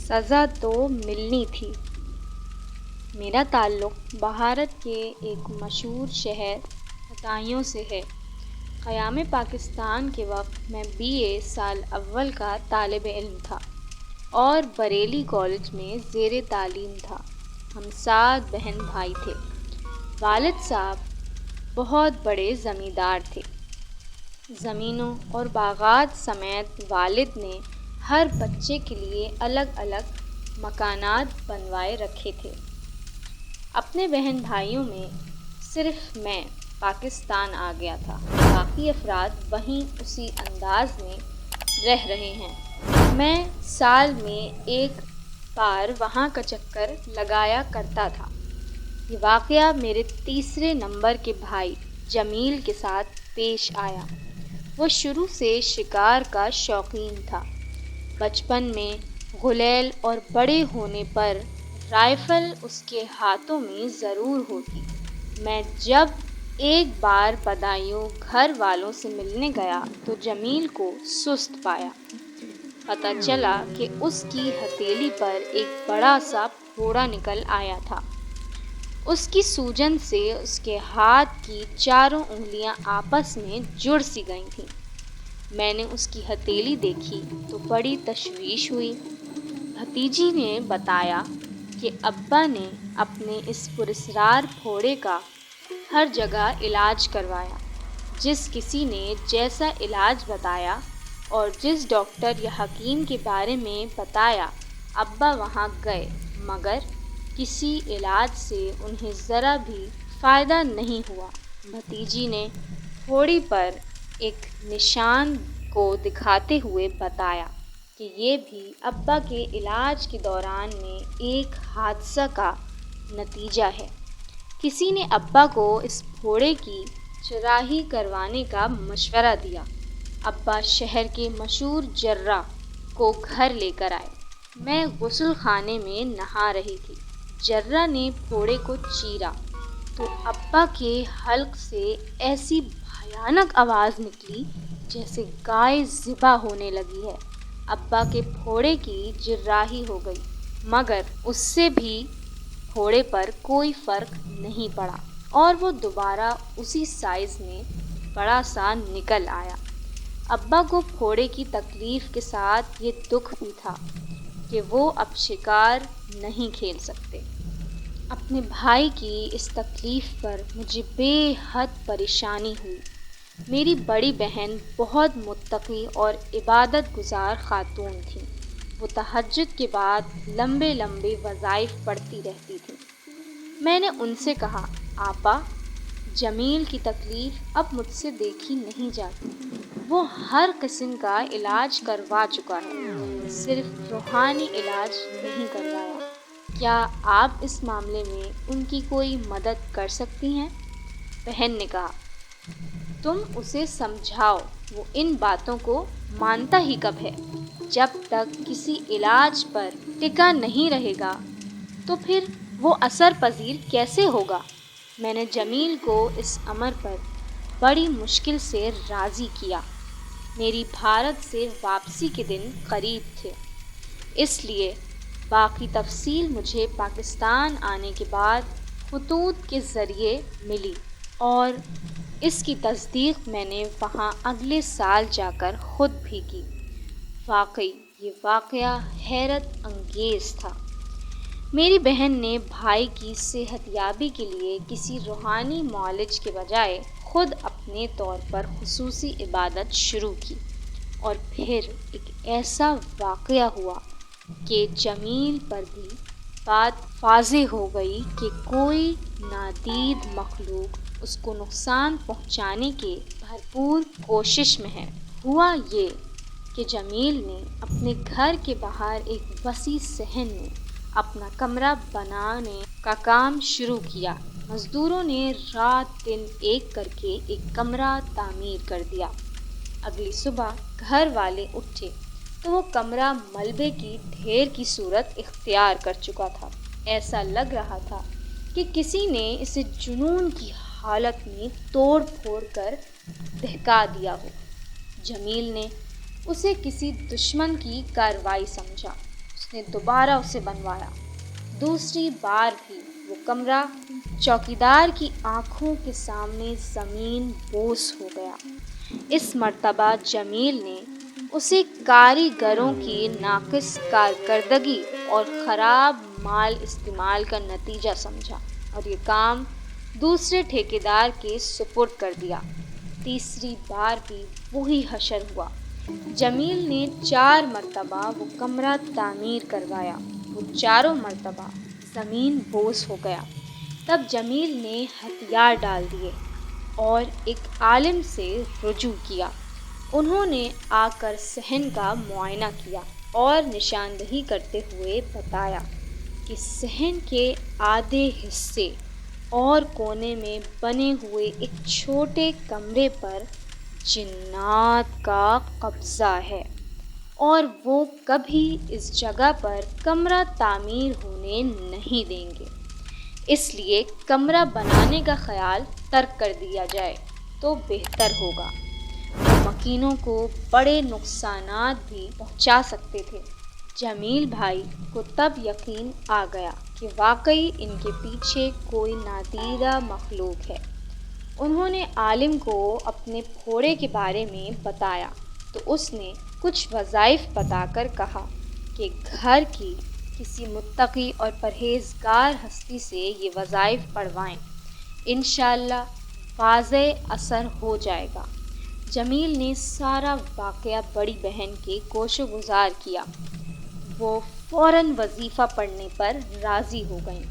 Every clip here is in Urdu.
سزا تو ملنی تھی۔ میرا تعلق بھارت کے ایک مشہور شہر ہتائیوں سے ہے۔ قیام پاکستان کے وقت میں BA سال اول کا طالب علم تھا اور بریلی کالج میں زیر تعلیم تھا۔ ہم 7 بہن بھائی تھے۔ والد صاحب بہت بڑے زمیندار تھے۔ زمینوں اور باغات سمیت والد نے ہر بچے کے لیے الگ الگ مکانات بنوائے رکھے تھے۔ اپنے بہن بھائیوں میں صرف میں پاکستان آ گیا تھا۔ باقی افراد وہیں اسی انداز میں رہ رہے ہیں۔ میں سال میں ایک بار وہاں کا چکر لگایا کرتا تھا۔ یہ واقعہ میرے تیسرے نمبر کے بھائی جمیل کے ساتھ پیش آیا۔ وہ شروع سے شکار کا شوقین تھا۔ بچپن میں غلیل اور بڑے ہونے پر رائفل اس کے ہاتھوں میں ضرور ہوتی۔ میں جب ایک بار بدایوں گھر والوں سے ملنے گیا تو جمیل کو سست پایا۔ پتہ چلا کہ اس کی ہتھیلی پر ایک بڑا سا پھوڑا نکل آیا تھا۔ اس کی سوجن سے اس کے ہاتھ کی چاروں انگلیاں آپس میں جڑ سی گئی تھیں۔ میں نے اس کی ہتھیلی دیکھی تو بڑی تشویش ہوئی۔ بھتیجی نے بتایا کہ ابا نے اپنے اس پراسرار پھوڑے کا ہر جگہ علاج کروایا۔ جس کسی نے جیسا علاج بتایا اور جس ڈاکٹر یا حکیم کے بارے میں بتایا ابا وہاں گئے، مگر کسی علاج سے انہیں ذرا بھی فائدہ نہیں ہوا۔ بھتیجی نے پھوڑی پر ایک نشان کو دکھاتے ہوئے بتایا کہ یہ بھی ابا کے علاج کے دوران میں ایک حادثہ کا نتیجہ ہے۔ کسی نے ابا کو اس پھوڑے کی جراحی کروانے کا مشورہ دیا۔ ابا شہر کے مشہور جراح کو گھر لے کر آئے۔ میں غسل خانے میں نہا رہی تھی۔ جراح نے پھوڑے کو چیرا تو ابا کے حلق سے ایسی بھیانک آواز نکلی جیسے گائے ذبح ہونے لگی ہے۔ ابا کے پھوڑے کی جراحی ہو گئی مگر اس سے بھی پھوڑے پر کوئی فرق نہیں پڑا اور وہ دوبارہ اسی سائز میں بڑا سا نکل آیا۔ ابا کو پھوڑے کی تکلیف کے ساتھ یہ دکھ بھی تھا کہ وہ اب شکار نہیں کھیل سکتے۔ اپنے بھائی کی اس تکلیف پر مجھے بے حد پریشانی ہوئی۔ میری بڑی بہن بہت متقی اور عبادت گزار خاتون تھیں۔ وہ تہجد کے بعد لمبے لمبے وظائف پڑھتی رہتی تھیں۔ میں نے ان سے کہا، آپا، جمیل کی تکلیف اب مجھ سے دیکھی نہیں جاتی۔ وہ ہر قسم کا علاج کروا چکا ہے، صرف روحانی علاج نہیں کروایا۔ کیا آپ اس معاملے میں ان کی کوئی مدد کر سکتی ہیں؟ بہن نے کہا، تم اسے سمجھاؤ، وہ ان باتوں کو مانتا ہی کب ہے؟ جب تک کسی علاج پر ٹکا نہیں رہے گا تو پھر وہ اثر پذیر کیسے ہوگا؟ میں نے جمیل کو اس امر پر بڑی مشکل سے راضی کیا۔ میری بھارت سے واپسی کے دن قریب تھے، اس لیے باقی تفصیل مجھے پاکستان آنے کے بعد خطوط کے ذریعے ملی اور اس کی تصدیق میں نے وہاں اگلے سال جا کر خود بھی کی۔ واقعی یہ واقعہ حیرت انگیز تھا۔ میری بہن نے بھائی کی صحت یابی کے لیے کسی روحانی معالج کے بجائے خود اپنے طور پر خصوصی عبادت شروع کی اور پھر ایک ایسا واقعہ ہوا کہ جمیل پر بھی بات واضح ہو گئی کہ کوئی نادید مخلوق اس کو نقصان پہنچانے کے بھرپور کوشش میں ہے۔ ہوا یہ کہ جمیل نے اپنے گھر کے باہر ایک وسیع صحن میں اپنا کمرہ بنانے کا کام شروع کیا۔ مزدوروں نے رات دن ایک کر کے ایک کمرہ تعمیر کر دیا۔ اگلی صبح گھر والے اٹھے تو وہ کمرہ ملبے کی ڈھیر کی صورت اختیار کر چکا تھا۔ ایسا لگ رہا تھا کہ کسی نے اسے جنون کی حالت میں توڑ پھوڑ کر دہکا دیا ہو۔ جمیل نے اسے کسی دشمن کی کارروائی سمجھا۔ اس اس نے دوبارہ اسے بنوایا۔ دوسری بار بھی وہ کمرہ چوکیدار کی آنکھوں کے سامنے زمین بوس ہو گیا۔ اس مرتبہ جمیل نے اسے کاریگروں کی ناقص کارکردگی اور خراب مال استعمال کا نتیجہ سمجھا اور یہ کام دوسرے ٹھیکیدار کے سپرد کر دیا۔ تیسری بار بھی وہی حشر ہوا۔ جمیل نے 4 مرتبہ وہ کمرہ تعمیر کروایا، وہ چاروں مرتبہ زمین بوس ہو گیا۔ تب جمیل نے ہتھیار ڈال دیے اور ایک عالم سے رجوع کیا۔ انہوں نے آ کر صحن کا معائنہ کیا اور نشاندہی کرتے ہوئے بتایا کہ صحن کے آدھے حصے اور کونے میں بنے ہوئے ایک چھوٹے کمرے پر جنات کا قبضہ ہے اور وہ کبھی اس جگہ پر کمرہ تعمیر ہونے نہیں دیں گے، اس لیے کمرہ بنانے کا خیال ترک کر دیا جائے تو بہتر ہوگا۔ مکینوں کو بڑے نقصانات بھی پہنچا سکتے تھے۔ جمیل بھائی کو تب یقین آ گیا کہ واقعی ان کے پیچھے کوئی نادیدہ مخلوق ہے۔ انہوں نے عالم کو اپنے پھوڑے کے بارے میں بتایا تو اس نے کچھ وظائف بتا کر کہا کہ گھر کی کسی متقی اور پرہیزگار ہستی سے یہ وظائف پڑھوائیں، انشاءاللہ واضح اثر ہو جائے گا۔ جمیل نے سارا واقعہ بڑی بہن کے گوش و گزار کیا۔ وہ فوراً وظیفہ پڑھنے پر راضی ہو گئیں۔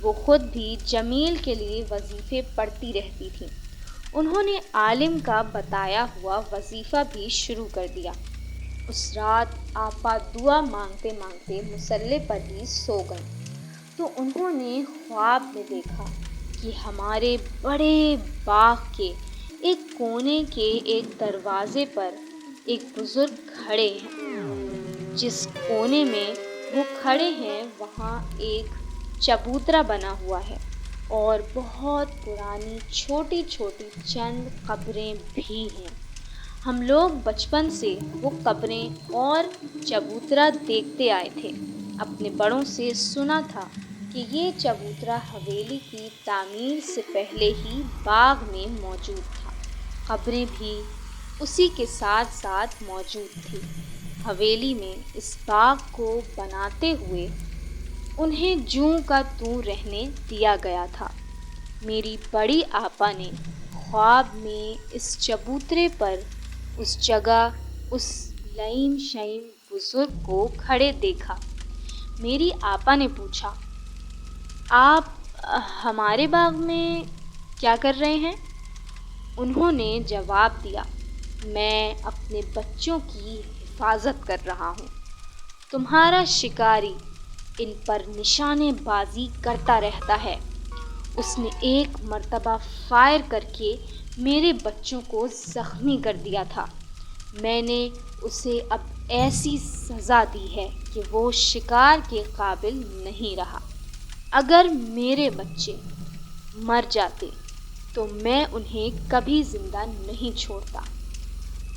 وہ خود بھی جمیل کے لیے وظیفے پڑھتی رہتی تھیں۔ انہوں نے عالم کا بتایا ہوا وظیفہ بھی شروع کر دیا۔ اس رات آپا دعا مانگتے مانگتے مصلے پر ہی سو گئیں تو انہوں نے خواب میں دیکھا کہ ہمارے بڑے باغ کے ایک کونے کے ایک دروازے پر ایک بزرگ کھڑے ہیں۔ جس کونے میں وہ کھڑے ہیں وہاں ایک چبوترا بنا ہوا ہے اور بہت پرانی چھوٹی چھوٹی چند قبریں بھی ہیں۔ ہم لوگ بچپن سے وہ قبریں اور چبوترا دیکھتے آئے تھے۔ اپنے بڑوں سے سنا تھا کہ یہ چبوترا حویلی کی تعمیر سے پہلے ہی باغ میں موجود تھا۔ قبریں بھی اسی کے ساتھ ساتھ موجود تھیں۔ حویلی میں اس باغ کو بناتے ہوئے انہیں جوں کا توں رہنے دیا گیا تھا۔ میری بڑی آپا نے خواب میں اس چبوترے پر اس جگہ اس لئیم شئیم بزرگ کو کھڑے دیکھا۔ میری آپا نے پوچھا، آپ ہمارے باغ میں کیا کر رہے ہیں؟ انہوں نے جواب دیا، میں اپنے بچوں کی حفاظت کر رہا ہوں۔ تمہارا شکاری ان پر نشانے بازی کرتا رہتا ہے۔ اس نے ایک مرتبہ فائر کر کے میرے بچوں کو زخمی کر دیا تھا۔ میں نے اسے اب ایسی سزا دی ہے کہ وہ شکار کے قابل نہیں رہا۔ اگر میرے بچے مر جاتے تو میں انہیں کبھی زندہ نہیں چھوڑتا۔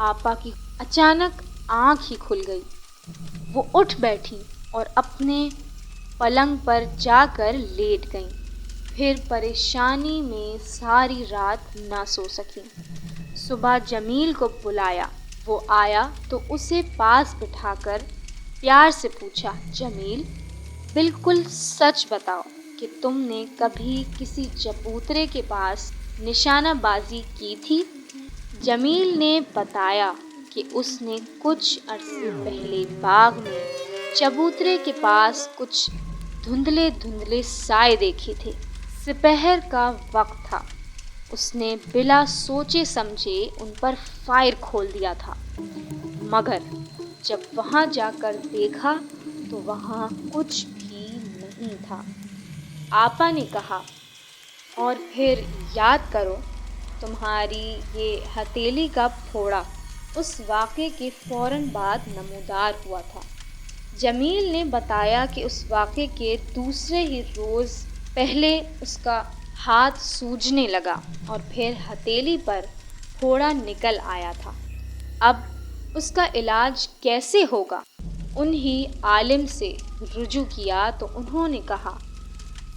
آپا کی اچانک آنکھ ہی کھل گئی۔ وہ اٹھ بیٹھی اور اپنے پلنگ پر جا کر لیٹ گئیں۔ پھر پریشانی میں ساری رات نہ سو سکیں۔ صبح جمیل کو بلایا۔ وہ آیا تو اسے پاس بٹھا کر پیار سے پوچھا، جمیل بالکل سچ بتاؤ کہ تم نے کبھی کسی چبوترے کے پاس نشانہ بازی کی تھی؟ جمیل نے بتایا کہ اس نے کچھ عرصے پہلے باغ میں چبوترے کے پاس کچھ دھندلے دھندلے سائے دیکھے تھے۔ سپہر کا وقت تھا۔ اس نے بلا سوچے سمجھے ان پر فائر کھول دیا تھا، مگر جب وہاں جا کر دیکھا تو وہاں کچھ بھی نہیں تھا۔ آپا نے کہا، اور پھر یاد کرو تمہاری یہ ہتھیلی کا پھوڑا اس واقعے کے فوراً بعد نمودار ہوا تھا۔ جمیل نے بتایا کہ اس واقعے کے دوسرے ہی روز پہلے اس کا ہاتھ سوجنے لگا اور پھر ہتھیلی پر پھوڑا نکل آیا تھا۔ اب اس کا علاج کیسے ہوگا؟ انہی عالم سے رجوع کیا تو انہوں نے کہا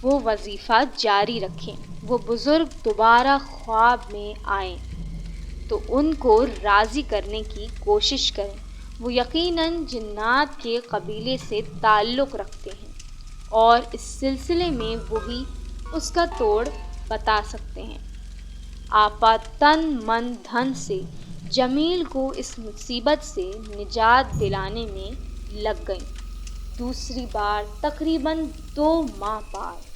وہ وظیفہ جاری رکھیں۔ وہ بزرگ دوبارہ خواب میں آئیں تو ان کو راضی کرنے کی کوشش کریں۔ وہ یقیناً جنات کے قبیلے سے تعلق رکھتے ہیں اور اس سلسلے میں وہی اس کا توڑ بتا سکتے ہیں۔ آپا تن من دھن سے جمیل کو اس مصیبت سے نجات دلانے میں لگ گئیں۔ دوسری بار تقریباً 2 ماہ بعد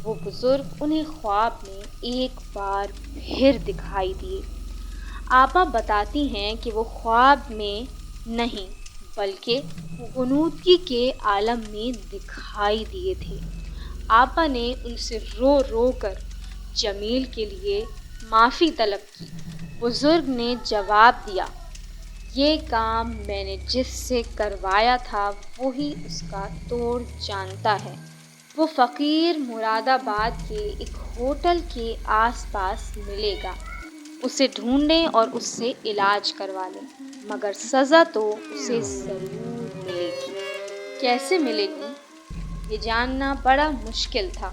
وہ بزرگ انہیں خواب میں ایک بار پھر دکھائی دیے۔ آپا بتاتی ہیں کہ وہ خواب میں نہیں بلکہ غنودگی کے عالم میں دکھائی دیے تھے۔ آپا نے ان سے رو رو کر جمیل کے لیے معافی طلب کی۔ بزرگ نے جواب دیا، یہ کام میں نے جس سے کروایا تھا وہی اس کا توڑ جانتا ہے۔ وہ فقیر مراد آباد کے ایک ہوٹل کے آس پاس ملے گا، اسے ڈھونڈیں اور اس سے علاج کروا لیں، مگر سزا تو اسے ضرور ملے گی۔ کیسے ملے گی یہ جاننا بڑا مشکل تھا۔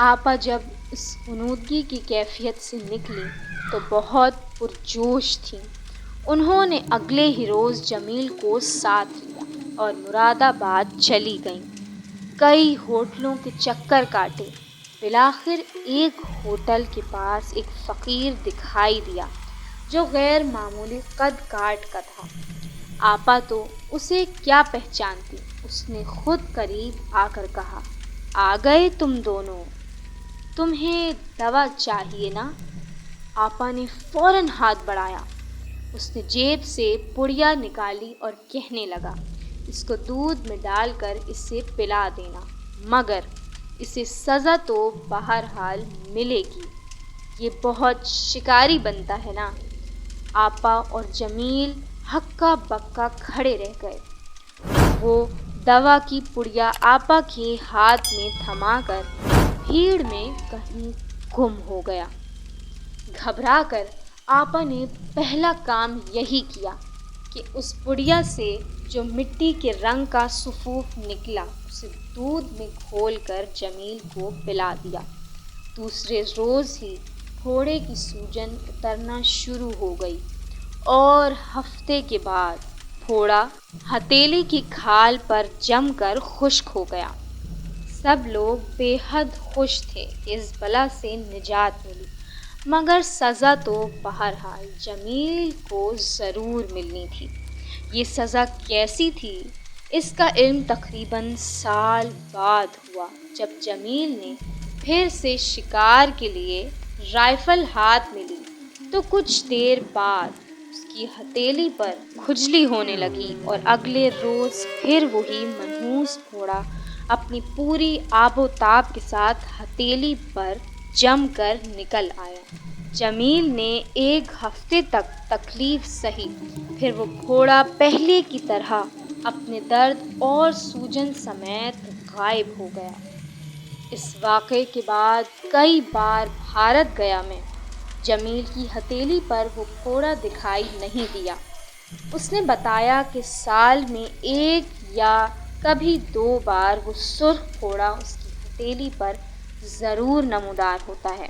آپا جب اس غنودگی کی کیفیت سے نکلیں تو بہت پرجوش تھیں۔ انہوں نے اگلے ہی روز جمیل کو ساتھ لیا اور مراد آباد چلی گئیں۔ کئی ہوٹلوں کے چکر کاٹے، بالآخر ایک ہوٹل کے پاس ایک فقیر دکھائی دیا جو غیر معمولی قد کاٹ کا تھا۔ آپا تو اسے کیا پہچانتی، اس نے خود قریب آ کر کہا، آ گئے تم دونوں، تمہیں دوا چاہیے نا؟ آپا نے فوراً ہاتھ بڑھایا۔ اس نے جیب سے پڑیا نکالی اور کہنے لگا، اس کو دودھ میں ڈال کر اسے پلا دینا، مگر اسے سزا تو بہرحال ملے گی، یہ بہت شکاری بنتا ہے نا۔ آپا اور جمیل ہکا بکا کھڑے رہ گئے۔ وہ دوا کی پڑیا آپا کے ہاتھ میں تھما کر بھیڑ میں کہیں گم ہو گیا۔ گھبرا کر آپا نے پہلا کام یہی کیا کہ اس پڑیا سے جو مٹی کے رنگ کا سفوف نکلا اسے دودھ میں گھول کر جمیل کو پلا دیا۔ دوسرے روز ہی پھوڑے کی سوجن اترنا شروع ہو گئی اور ہفتے کے بعد پھوڑا ہتھیلی کی کھال پر جم کر خشک ہو گیا۔ سب لوگ بے حد خوش تھے کہ اس بلا سے نجات ملی، مگر سزا تو بہرحال جمیل کو ضرور ملنی تھی۔ یہ سزا کیسی تھی اس کا علم تقریباً سال بعد ہوا، جب جمیل نے پھر سے شکار کے لیے رائفل ہاتھ میں لی تو کچھ دیر بعد اس کی ہتھیلی پر کھجلی ہونے لگی اور اگلے روز پھر وہی منحوس پھوڑا اپنی پوری آب و تاب کے ساتھ ہتھیلی پر جم کر نکل آیا۔ جمیل نے ایک ہفتے تک تکلیف سہی، پھر وہ پھوڑا پہلے کی طرح اپنے درد اور سوجن سمیت غائب ہو گیا۔ اس واقعے کے بعد کئی بار بھارت گیا میں جمیل کی ہتھیلی پر وہ پھوڑا دکھائی نہیں دیا۔ اس نے بتایا کہ سال میں 1 یا کبھی 2 بار وہ سرخ پھوڑا اس کی ہتھیلی پر ضرور نمودار ہوتا ہے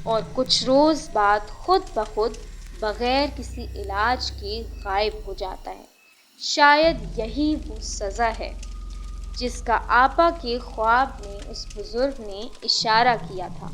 اور کچھ روز بعد خود بخود بغیر کسی علاج کے غائب ہو جاتا ہے۔ شاید یہی وہ سزا ہے جس کا آپا کے خواب میں اس بزرگ نے اشارہ کیا تھا۔